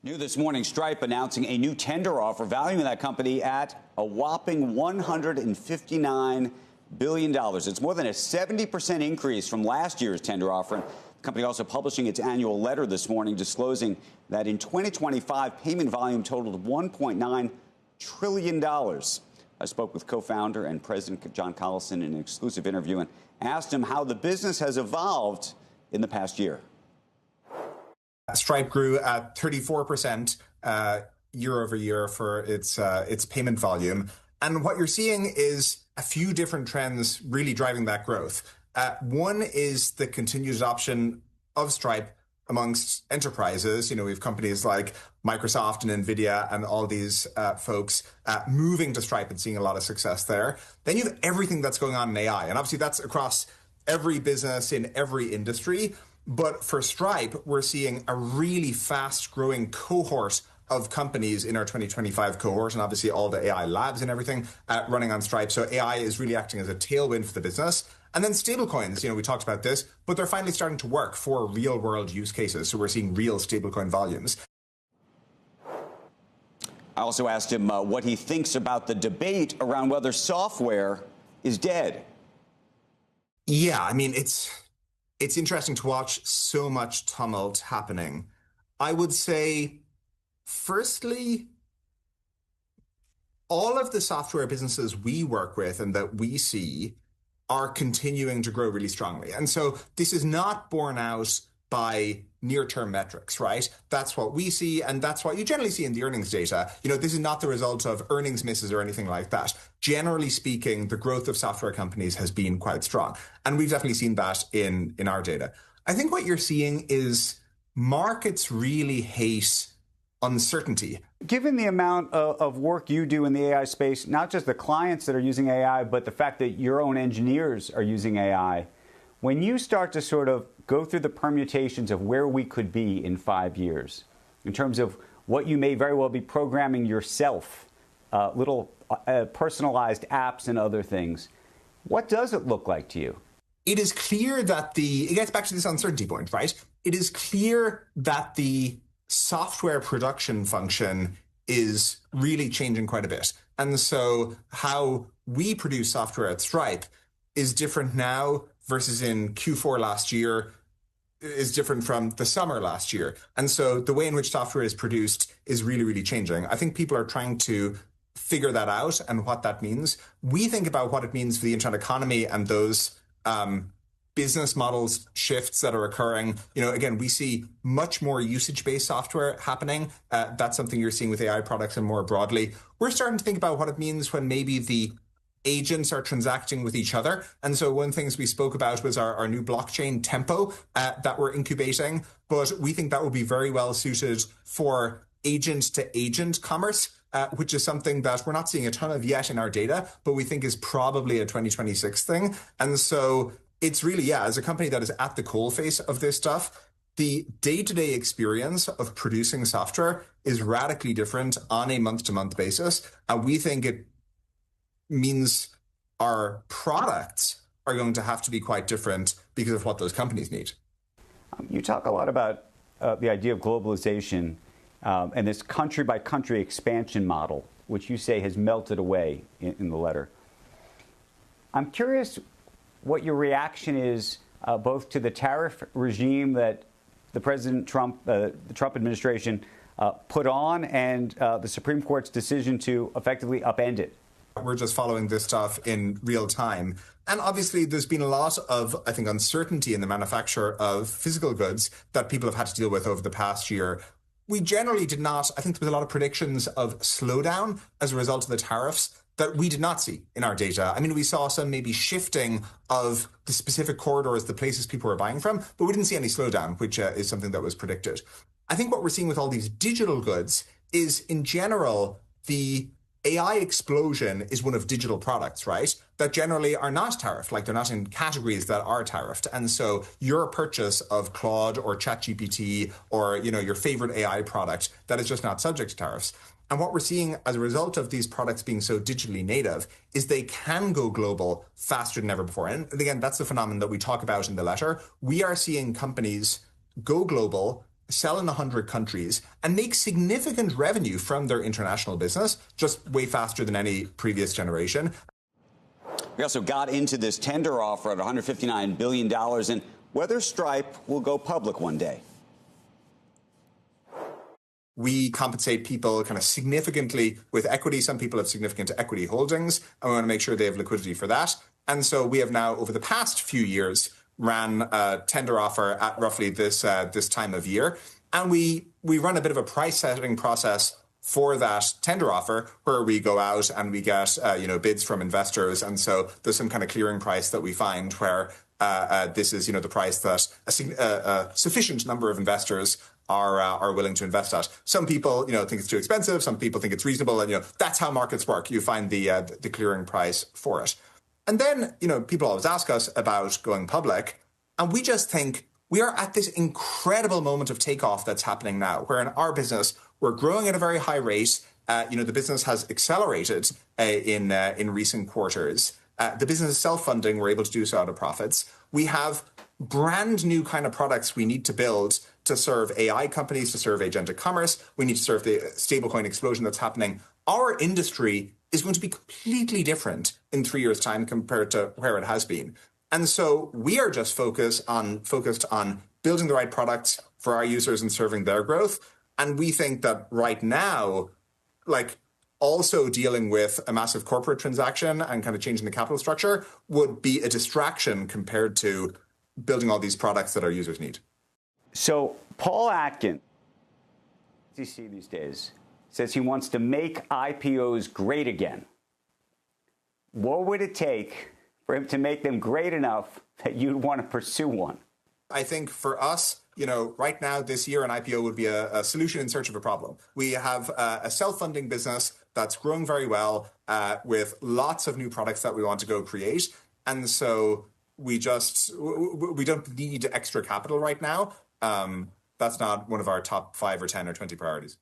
New this morning, Stripe announcing a new tender offer valuing that company at a whopping $159 billion. It's more than a 70% increase from last year's tender offer. The company also publishing its annual letter this morning disclosing that in 2025, payment volume totaled $1.9 trillion. I spoke with co-founder and President John Collison in an exclusive interview and asked him how the business has evolved in the past year. Stripe grew at 34% year over year for its payment volume. And what you're seeing is a few different trends really driving that growth. One is the continued adoption of Stripe amongst enterprises. You know, we have companies like Microsoft and NVIDIA and all these folks moving to Stripe and seeing a lot of success there. Then you have everything that's going on in AI. And obviously that's across every business in every industry. But for Stripe, we're seeing a really fast growing cohort of companies in our 2025 cohort, and obviously all the AI labs and everything running on Stripe. So AI is really acting as a tailwind for the business. And then stablecoins, you know, we talked about this, but they're finally starting to work for real world use cases. So we're seeing real stablecoin volumes. I also asked him what he thinks about the debate around whether software is dead. Yeah, I mean, it's interesting to watch so much tumult happening. I would say, firstly, all of the software businesses we work with and that we see are continuing to grow really strongly. And so this is not borne out by near-term metrics, right? That's what we see, and that's what you generally see in the earnings data. You know, this is not the result of earnings misses or anything like that. Generally speaking, the growth of software companies has been quite strong. And we've definitely seen that in our data. I think what you're seeing is markets really hate uncertainty. Given the amount of work you do in the AI space, not just the clients that are using AI, but the fact that your own engineers are using AI, when you start to sort of go through the permutations of where we could be in 5 years, in terms of what you may very well be programming yourself, little personalized apps and other things, what does it look like to you? It is clear that it gets back to this uncertainty point, right? It is clear that the software production function is really changing quite a bit. And so how we produce software at Stripe is different now versus in Q4 last year, is different from the summer last year. And so the way in which software is produced is really, really changing. I think people are trying to figure that out and what that means. We think about what it means for the internet economy and those business models shifts that are occurring. You know, again, we see much more usage-based software happening. That's something you're seeing with AI products and more broadly. We're starting to think about what it means when maybe the agents are transacting with each other. And so one of the things we spoke about was our new blockchain Tempo that we're incubating. But we think that will be very well suited for agent-to-agent commerce, which is something that we're not seeing a ton of yet in our data, but we think is probably a 2026 thing. And so it's really, yeah, as a company that is at the coalface of this stuff, the day-to-day experience of producing software is radically different on a month-to-month basis. And we think it means our products are going to have to be quite different because of what those companies need. You talk a lot about the idea of globalization and this country-by-country expansion model, which you say has melted away in the letter. I'm curious what your reaction is both to the tariff regime that the the Trump administration put on and the Supreme Court's decision to effectively upend it. We're just following this stuff in real time. And obviously, there's been a lot of, I think, uncertainty in the manufacture of physical goods that people have had to deal with over the past year. We generally did not, I think there was a lot of predictions of slowdown as a result of the tariffs that we did not see in our data. I mean, we saw some maybe shifting of the specific corridors, the places people were buying from, but we didn't see any slowdown, which is something that was predicted. I think what we're seeing with all these digital goods is, in general, the AI explosion is one of digital products, right? That generally are not tariffed, like they're not in categories that are tariffed. And so your purchase of Claude or ChatGPT or, you know, your favorite AI product, that is just not subject to tariffs. And what we're seeing as a result of these products being so digitally native is they can go global faster than ever before. And again, that's the phenomenon that we talk about in the letter. We are seeing companies go global sell in 100 countries, and make significant revenue from their international business, just way faster than any previous generation. We also got into this tender offer at $159 billion and whether Stripe will go public one day. We compensate people kind of significantly with equity. Some people have significant equity holdings, and we want to make sure they have liquidity for that. And so we have now, over the past few years, ran a tender offer at roughly this time of year. And we run a bit of a price setting process for that tender offer where we go out and we get bids from investors. And so there's some kind of clearing price that we find where this is the price that a sufficient number of investors are willing to invest at. Some people think it's too expensive. Some people think it's reasonable, and that's how markets work. You find the clearing price for it. And then, people always ask us about going public, and we just think we are at this incredible moment of takeoff that's happening now, where in our business, we're growing at a very high rate. The business has accelerated in recent quarters. The business is self-funding. We're able to do so out of profits. We have brand new kind of products we need to build to serve AI companies, to serve agentic commerce. We need to serve the stablecoin explosion that's happening. Our industry is going to be completely different in 3 years' time compared to where it has been. And so we are just focused on building the right products for our users and serving their growth. And we think that right now, also dealing with a massive corporate transaction and kind of changing the capital structure would be a distraction compared to building all these products that our users need. So Paul Atkins, SEC these days, says he wants to make IPOs great again. What would it take for him to make them great enough that you'd want to pursue one? I think for us, right now, this year, an IPO would be a solution in search of a problem. We have a self-funding business that's growing very well with lots of new products that we want to go create. And so we don't need extra capital right now. That's not one of our top 5 or 10 or 20 priorities.